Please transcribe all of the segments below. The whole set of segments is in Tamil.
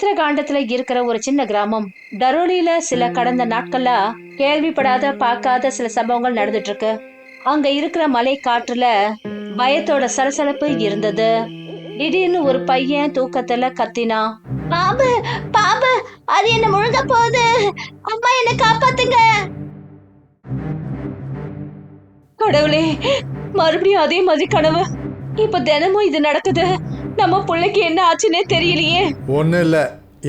உத்தரகாண்டத்துல இருக்கிற ஒரு சின்ன கிராமம் தரோலியில சில கடந்த நாட்கள்ல கேள்விப்படாத பார்க்காத சில சம்பவங்கள் நடந்துட்டு இருக்கு. அங்க இருக்கிற மலை காற்றுல பயத்தோட சலசலப்பு இருந்தது. திடீர்னு ஒரு பையன் தூக்கத்துல கத்தினான், பாம்பு பாம்பு, அது என்ன முழுங்க போகுது, அம்மா என்ன காப்பாத்துங்க. கடவுளே, மறுபடியும் அதே மாதிரி கனவு. இப்ப தினமும் இது நடக்குது. நம்ம பிள்ளைக்கு என்ன ஆச்சுன்னே தெரியலையே. ஒன்றும் இல்லை,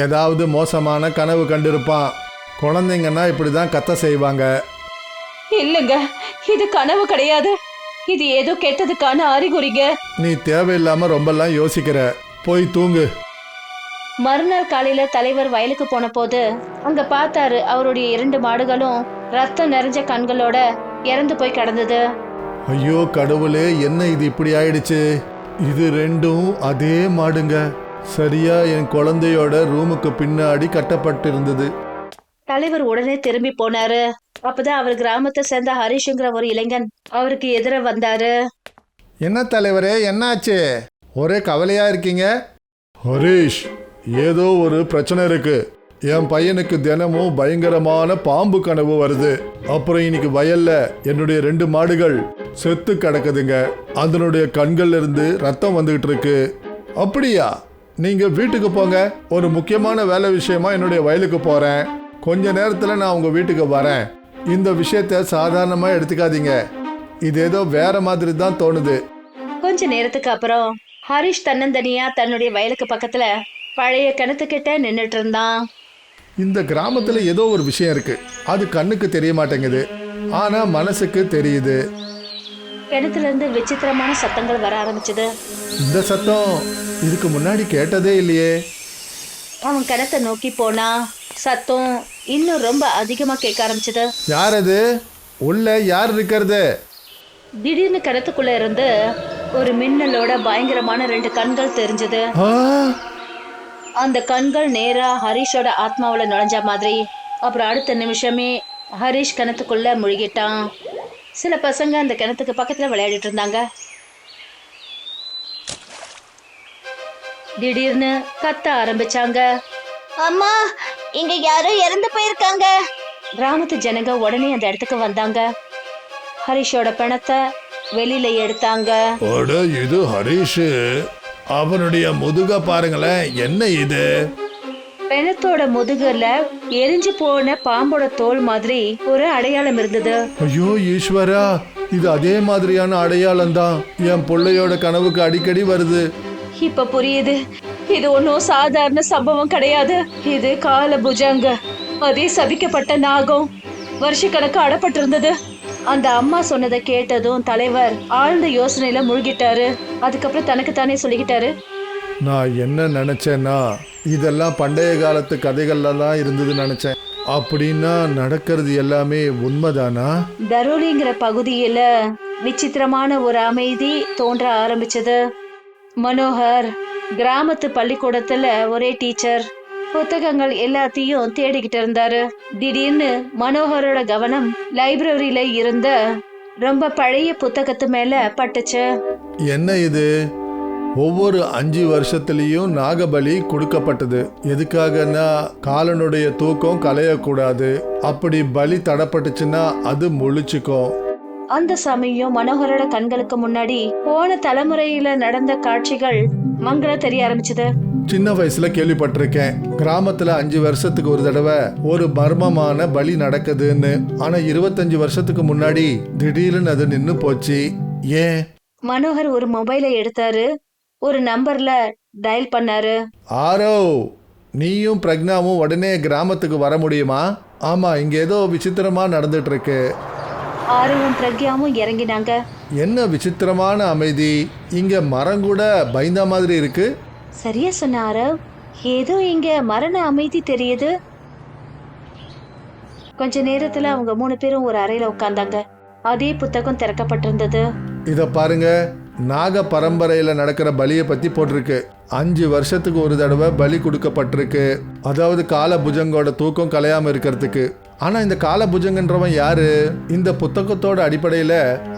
ஏதாவது மோசமான கனவு கண்டிருப்பான். குழந்தைங்கன்னா இப்படிதான் கத்த செய்வாங்க. இல்லைங்க, இது கனவு கிடையாது. இது ஏதோ கெட்டதுக்கான அறிகுறிங்க. நீ தேவையில்லாம ரொம்பலாம் யோசிக்கிற, போய் தூங்கு. மறுநாள் காலையில தலைவர் வயலுக்கு போன போது அங்க பார்த்தாரு, அவருடைய 2 மாடுகளும் ரத்தம் நிறைஞ்ச கண்களோட இறந்து போய் கிடந்தது. ஐயோ கடவுளே, என்ன இது இப்படி ஆயிடுச்சு? இது 2ம் அதே மாடுங்க, சரியா என் குழந்தையோட ரூமுக்கு பின்னாடி கட்டப்பட்டிருந்தது. தலைவர் உடனே திரும்பி போனாரு. அப்பதான் அவர் கிராமத்தை சேர்ந்த ஹரிஷ்ங்கிற ஒரு இளைஞன் அவருக்கு எதிர வந்தாரு. என்ன தலைவரே, என்னாச்சு? ஒரே கவலையா இருக்கீங்க? ஹரிஷ், ஏதோ ஒரு பிரச்சனை இருக்கு. என் பையனுக்கு தினமும் பயங்கரமான பாம்பு கனவு வருது. அப்புறம் இன்னைக்கு வயல்ல என்னுடைய 2 மாடுகள் செத்து கிடக்குதுங்க. அதனுடைய கண்கள்ல இருந்து ரத்தம் வந்துகிட்டு இருக்கு. அப்படியா? நீங்க வீட்டுக்கு போங்க, ஒரு முக்கியமான வேலை விஷயமா என்னுடைய வயலுக்கு போறேன். கொஞ்ச நேரத்துல நான் உங்க வீட்டுக்கு வரேன். இந்த விஷயத்த சாதாரணமா எடுத்துக்காதீங்க, இது ஏதோ வேற மாதிரி தான் தோணுது. கொஞ்ச நேரத்துக்கு அப்புறம் ஹரிஷ் தன்னந்தனியா தன்னுடைய வயலுக்கு பக்கத்துல பழைய கிணத்துக்கிட்ட நின்னுட்டு இருந்தான். இந்த கிராமத்துல ஏதோ ஒரு விஷயம் இருக்கு, அது கண்ணுக்கு தெரிய மாட்டேங்குது, ஆனா மனசுக்கு தெரியுது. கிணத்துல இருந்து விசித்திரமான சத்தங்கள் வர ஆரம்பிச்சது. இந்த சத்தம் இதுக்கு முன்னாடி கேட்டதே இல்லையே. அவன் கிணத்தை நோக்கி போனா சத்தம் இன்னும் ரொம்ப அதிகமா கேட்க ஆரம்பிச்சது. யார் அது? உள்ள யார் இருக்கிறது? திடீர்னு கிணத்துக்குள்ள இருந்து ஒரு மின்னலோட பயங்கரமான 2 கண்கள் தெரிஞ்சது. அந்த கண்கள் நேரா ஹரிஷோட ஆத்மாவில நுழைஞ்ச மாதிரி. அப்புறம் அடுத்த நிமிஷமே ஹரிஷ் கிணத்துக்குள்ள முழுகிட்டான். சில பசங்க அந்த கிணத்துக்கு பக்கத்துல விளையாடிட்டு இருந்தாங்க. திடீர்னு கத்த ஆரம்பிச்சாங்க, அம்மா, இங்க யாரோ இறந்து போயிருக்காங்க. கிராமத்து ஜனங்க உடனே அந்த இடத்துக்கு வந்தாங்க. ஹரிஷோட பிணத்தை வெளியில எடுத்தாங்க. இது ஹரிஷ், அவனுடைய முதுக பாருங்களேன், என்ன இது? பிணத்தோட முதுகுல எரிஞ்சு போன பாம்போட தோல் மாதிரி ஒரு அடையாளம் இருந்தது. ஐயோ ஈஸ்வரா, இது அதே மாதிரியான அடையாளம் தான் என் பிள்ளையோட கனவுக்கு அடிக்கடி வருது. இப்ப புரியுது, இது ஒன்னும் சாதாரண சம்பவம் கிடையாது. இது கால புஜங்க, அதே சபிக்கப்பட்ட நாகம். வருஷக்கணக்கு அடப்பட்டிருந்தது. அந்த அம்மா சொன்னதை கேட்டதும் தலைவர் ஆழ்ந்த யோசனையில முழுகிட்டாரு. அதுக்கப்புறம் தனக்கு தானே சொல்லிக்கிட்டாரு, நான் என்ன நினைச்சேன்னா இதெல்லாம் பண்டைய காலத்து கதைகள்ல தான் இருந்தது நினைச்சேன். அப்படின்னா நடக்கிறது எல்லாமே உண்மைதானா? தரோலிங்கிற பகுதியில விசித்திரமான ஒரு அமைதி தோன்ற ஆரம்பிச்சது. மனோகர் கிராமத்து பள்ளிக்கூடத்துல ஒரே டீச்சர், புத்தகங்கள் எல்லாத்தையும் தேடிக்கிட்டு இருந்தாரு. திடீர்னு மனோகரோட கவனம் லைப்ரரியில இருந்த ரொம்ப பழைய புத்தகத்து மேல பட்டுச்சு. என்ன இது? ஒவ்வொரு 5 வருஷத்துலயும் நாகபலி கொடுக்கப்பட்டது. எதுக்காகனா காலனுடைய தூக்கம் கலையக்கூடாது. அப்படி பலி தடப்பட்டுச்சுன்னா அது முழிச்சுக்கும். அந்த சமயம் மனோகரோட கண்களுக்கு முன்னாடி போன தலைமுறையில நடந்த காட்சிகள் மங்கள தெரிய ஆரம்பிச்சது. சின்ன வயசுல கேள்விப்பட்டிருக்கேன், கிராமத்துல 5 வருஷத்துக்கு ஒரு தடவை ஒரு மர்மமான பலி நடக்குதுன்னு. ஆனா 25 வருஷத்துக்கு முன்னாடி திடீர்னு அது நின்னு போச்சு. ஏன்? மனோகர் ஒரு மொபைலை எடுத்தாரு, ஒரு நம்பர்ல டயல் பண்ணாரு. ஆரோ, நீயும் பிரக்னாவும் உடனே கிராமத்துக்கு வர முடியுமா? ஆமா, இங்க ஏதோ விசித்திரமா நடந்துட்டு இருக்கு. ஆரவும் பிரக்யாவும் இறங்கினாங்க. என்ன விசித்திரமான அமைதி, இங்க மரம் கூட பயந்த மாதிரி இருக்கு. சரியா சொன்ன ஆரவ், ஏதோ இங்க மரண அமைதி தெரியுது. கொஞ்ச நேரத்துல அவங்க 3 பேரும் ஒரு அறையில உட்கார்ந்தாங்க. அதே புத்தகம் திறக்கப்பட்டிருந்தது. இத பாருங்க, நாக பரம்பரையில நடக்கிற பலியை பத்தி போட்டிருக்கு. 5 வருஷத்துக்கு ஒரு தடவை பலி கொடுக்கப்பட்டிருக்கு. அதாவது கால புஜங்கோட தூக்கம் கலையாம இருக்கிறதுக்கு. ஆனா இந்த காலபுஜங்கன்றவன் யாரு? இந்த புத்தகத்தோட அடிப்படையில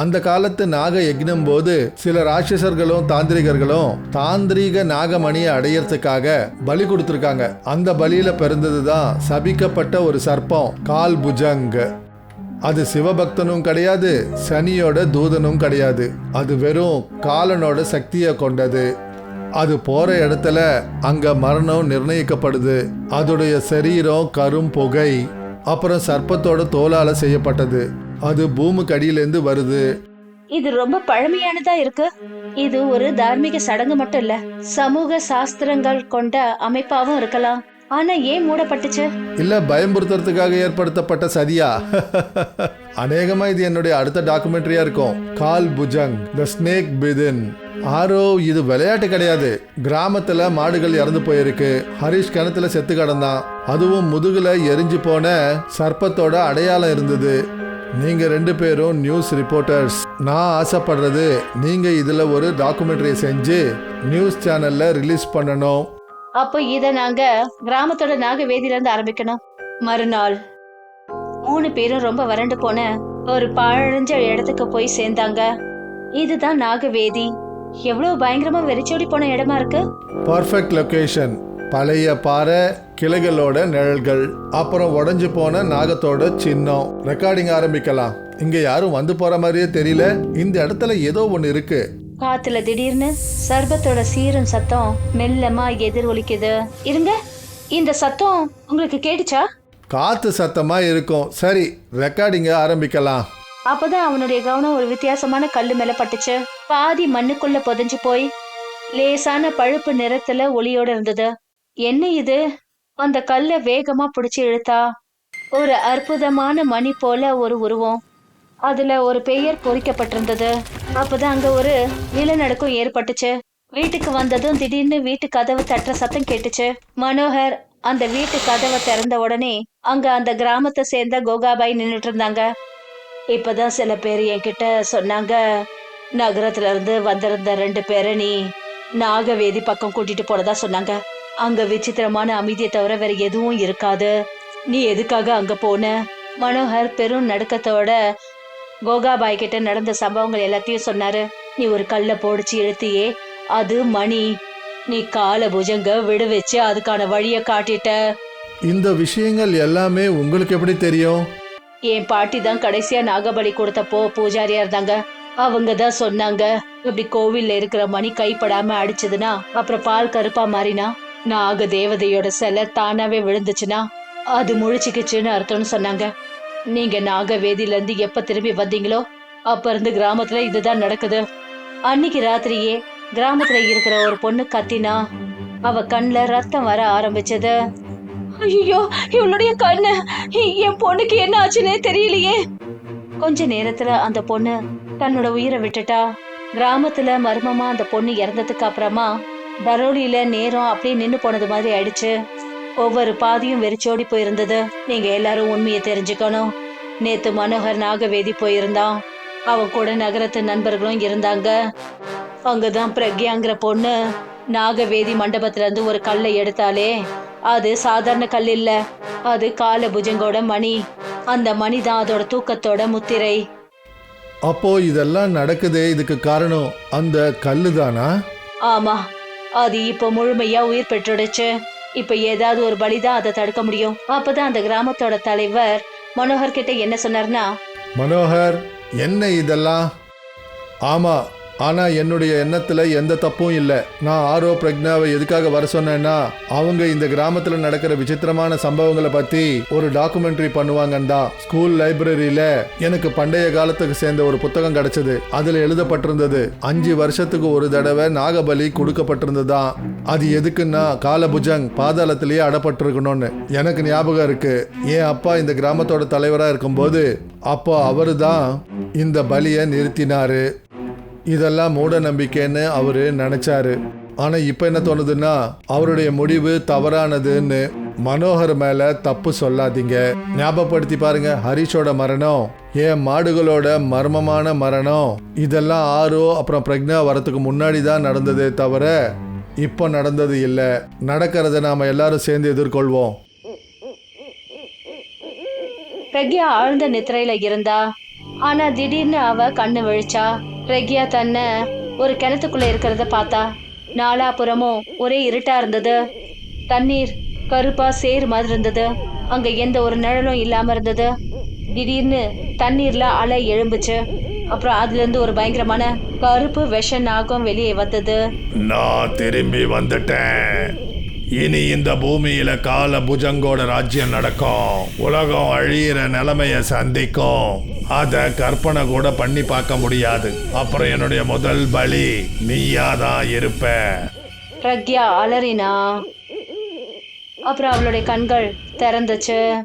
அந்த காலத்து நாக யக்னம் போது சில ராட்சசர்களும் தாந்திரிகர்களும் தாந்திரீக நாகமணியை அடையறதுக்காக பலி கொடுத்திருக்காங்க. அந்த பலியில பிறந்ததுதான் சபிக்கப்பட்ட ஒரு சர்ப்பம் கால் புஜங். அது சிவபக்தனும் கிடையாது, சனியோட தூதனும் கிடையாது. அது வெறும் காலனோட சக்தியை கொண்டது. அது போற இடத்துல அங்க மரணம் நிர்ணயிக்கப்படுது. அதோடைய சரீரம் கரும் புகை, அப்புறம் சர்ப்பத்தோட தோலால செய்யப்பட்டது. அது பூமிக்கு அடியிலேருந்து வருது. இது ரொம்ப பழமையானதா இருக்கு. இது ஒரு தார்மீக சடங்கு மட்டும் இல்ல, சமூக சாஸ்திரங்கள் கொண்ட அமைப்பாவும் இருக்கலாம். ஆனா ஏன் மூடப்பட்டுச்சு? இல்ல பயம்புறுத்துறதுக்காக ஏற்படுத்தப்பட்ட சதியா? அநேகமா இது என்னுடைய அடுத்த டாக்குமெண்ட்ரியா இருக்கும். கால் புஜங் தி ஸ்னேக் பிதின். ஆரோ, இது விளையாட்டு கிடையாது. கிராமத்துல மாடுகள் இறந்து போயிருக்கு. ஹரிஷ் கிணத்துல செத்து கிடந்தான். அதுவும் முதுகுல எரிஞ்சு போன சர்ப்பத்தோட அடையாளம் இருந்தது. நீங்க 2 பேரும் நியூஸ் ரிப்போர்ட்டர்ஸ். நான் ஆசைப்படுறது நீங்க இதுல ஒரு டாக்குமெண்ட்ரியை செஞ்சு நியூஸ் சேனல்ல ரிலீஸ் பண்ணணும். அப்போ இத நாங்க கிராமத்தோட நாகவேதியில இருந்து ஆரம்பிக்கணும். மறுநாள் 3 பேரும் ரொம்ப வறண்டு போன ஒரு பாழஞ்ச இடத்துக்கு போய் சேர்ந்தாங்க. இதுதான் நாகவேதி. எவ்வளவு பயங்கரமா வெறிச்சோடி போன இடமா இருக்கு. Perfect location. பழைய பாறை, கிளைகளோட நிழல்கள், அப்புறம் உடைஞ்சு போன நாகத்தோட சின்னம். ரெக்கார்டிங் ஆரம்பிக்கலாம். இங்க யாரும் வந்து போற மாதிரியே தெரியல. இந்த இடத்துல ஏதோ ஒண்ணு இருக்கு. காத்துல திடீர்னு சர்பத்தோட சீரும் சத்தம் மெல்லமா எதிர் ஒலிக்குது. இருங்க, இந்த சத்தம் உங்களுக்கு கேட்டுச்சா? காத்து சத்தமா இருக்கும். சரி, ரெக்கார்டிங்க ஆரம்பிக்கலாம். அப்பதான் அவனுடைய கவனம் ஒரு வித்தியாசமான கல்லு மேல பட்டுச்சு. பாதி மண்ணுக்குள்ள புதைஞ்சு போய் லேசான பழுப்பு நிறத்துல ஒளியோட இருந்தது. என்ன இது? அந்த கல்ல வேகமா பிடிச்சு இழுத்தா ஒரு அற்புதமான மணி போல ஒரு உருவம். அதுல ஒரு பெயர் பொறிக்கப்பட்டிருந்தது. அப்பதான் அங்க ஒரு நிலநடுக்கம் ஏற்பட்டுச்சு. வீட்டுக்கு வந்ததும் திடீர்னு வீட்டு கதவு தட்டுற சத்தம் கேட்டுச்சு. மனோகர் அந்த வீட்டு கதவை திறந்த உடனே அங்க அந்த கிராமத்தை சேர்ந்த கோகாபாய் நின்னுட்டு இருந்தாங்க. இப்பதான் சில பேர் என்கிட்ட சொன்னாங்க, நகரத்துல இருந்து வந்திருந்த 2 பேரை நீ நாகவேதி பக்கம் கூட்டிட்டு போனதா சொன்னாங்க. அங்க விசித்திரமான அமைதியை தவிர வேற எதுவும் இருக்காது. நீ எதுக்காக அங்க போன? மனோகர் பெரும் நடுக்கத்தோட கோகாபாய் கிட்ட நடந்த சம்பவங்கள் எல்லாத்தையும் சொன்னாரு. நீ ஒரு கல்ல போடிச்சு இழுத்தியே, அது மணி. நீ கால புஜங்க விடு வச்சு அதுக்கான வழிய காட்டிட்ட. இந்த விஷயங்கள் எல்லாமே உங்களுக்கு எப்படி தெரியும்? என் பாட்டி தான் கடைசியா நாகபலி கொடுத்தப்போ பூஜாரியா இருந்தாங்க. அவங்க தான் சொன்னாங்க, இப்படி கோவில்ல இருக்கிற மணி கைப்படாம அடிச்சதுன்னா, அப்புறம் பால் கருப்பா மாறினா, நாக தேவதையோட சிலை தானாவே விழுந்துச்சுன்னா அது முழிச்சுக்குச்சுன்னு அர்த்தம்னு சொன்னாங்க. நீங்க நாகவேதியில இருந்து எப்ப திரும்பி வந்தீங்களோ அப்ப இருந்து கிராமத்துல இதுதான் நடக்குது. அன்னைக்கு ராத்திரியே கிராமத்துல இருக்கிற ஒரு பொண்ணு கத்தினா. அவ கண்ணுல ரத்தம் வர ஆரம்பிச்சது. ஐயோ, இவளுடைய கண்ணு! என் பொண்ணுக்கு என்ன ஆச்சுன்னே தெரியலையே. கொஞ்ச நேரத்துல அந்த பொண்ணு தன்னோட உயிரை விட்டுட்டா. கிராமத்துல மர்மமா அந்த பொண்ணு இறந்ததுக்கு அப்புறமா பரோலியில நேரம் அப்படியே நின்னு போனது மாதிரி ஆயிடுச்சு. ஒவ்வொரு பாதியும் வெறிச்சோடி போயிருந்தது. நீங்க எல்லாரும் உண்மையை தெரிஞ்சுக்கணும். நேத்து மனோகர் நாகவேதி போயிருந்தான். அவன் கூட நகரத்து நண்பர்களும் இருந்தாங்க. அங்கதான் பிரக்யாங்கிற பொண்ணு நாகவேதி மண்டபத்துல இருந்து ஒரு கல்லை எடுத்தாலே, அது சாதாரண கல் இல்ல, அது கால புஜங்கோட மணி. அந்த மணி தான் அதோட தூக்கத்தோட முத்திரை. அப்போ இதெல்லாம் நடக்குதே, இதுக்கு காரணம் அந்த கல்லு தானா? ஆமா, அது இப்ப முழுமையா உயிர் பெற்றுடுச்சு. இப்ப ஏதாவது ஒரு பலிதான் அதை தடுக்க முடியும். அப்பதான் அந்த கிராமத்தோட தலைவர் மனோகர் கிட்ட என்ன சொன்னார்னா, மனோகர், என்ன இதெல்லாம்? ஆமா, ஆனா என்னுடைய எண்ணத்துல எந்த தப்பும் இல்லை. நான் ஆரோ பிரக்னாவை எதுக்காக வர சொன்னேன்னா, அவங்க இந்த கிராமத்துல நடக்கிற விசித்திரமான சம்பவங்களை பத்தி ஒரு டாக்குமெண்ட்ரி பண்ணுவாங்கன்னு. ஸ்கூல் லைப்ரரியில எனக்கு பண்டைய காலத்துக்கு சேர்ந்த ஒரு புத்தகம் கிடைச்சது. அதுல எழுதப்பட்டிருந்தது 5 வருஷத்துக்கு ஒரு தடவை நாகபலி கொடுக்கப்பட்டிருந்ததுதான். அது எதுக்குன்னா காலபுஜங் பாதாளத்திலேயே அடப்பட்டிருக்கணும்னு எனக்கு ஞாபகம் இருக்கு. என் அப்பா இந்த கிராமத்தோட தலைவரா இருக்கும்போது அப்போ அவரு தான் இந்த பலியை நிறுத்தினாரு. இதெல்லாம் மூட நம்பிக்கைன்னு அவரு நினைச்சாரு. ஆனா இப்ப என்ன தோணுதுன்னா, அவருடைய முடிவு தவறானதுன்னு. மனோகர் மேல தப்பு சொல்லாதீங்க. ஞாபகப்படுத்தி பாருங்க, ஹரிஷோட மரணம், என் மாடுகளோட மர்மமான மரணம், இதெல்லாம் ஆரோ அப்புறம் பிரக்னா வரத்துக்கு முன்னாடி தான் நடந்ததே தவிர இப்போ நடந்தது இல்லை. நடக்கிறத நாம எல்லாரும் சேர்ந்து எதிர்கொள்வோம். பிரக்யா ஆழ்ந்த நித்திரையில இருந்தா. ஆனா திடீர்னு அவ கண்ணு விழிச்சா. பிரக்யா தன்னை ஒரு கிணத்துக்குள்ள இருக்கிறத பார்த்தா. நாலாபுறமும் ஒரே இருட்டா இருந்தது. தண்ணீர் கருப்பா சேறு மாதிரி இருந்தது. அங்க எந்த ஒரு நிழலும் இல்லாம இருந்தது. திடீர்னு தண்ணீர்ல அலை எழும்புச்சு. அப்புறம் அதுல இருந்து ஒரு பயங்கரமான கருப்பு விஷ நாகம் வெளியே வந்தது. நான் திரும்பி வந்துட்டேன். இனி இந்த பூமியில கால புஜங்கோட ராஜ்யம் நடக்கும். உலகம் அழியிற நிலைமைய சந்திக்கும். அத கற்பனை கூட பண்ணி பார்க்க முடியாது. அப்புறம் என்னுடைய முதல் பலி நீயாதான் இருப்ப. பிரக்யா அலறினா. அப்புறம் அவளுடைய கண்கள் திறந்துச்சு.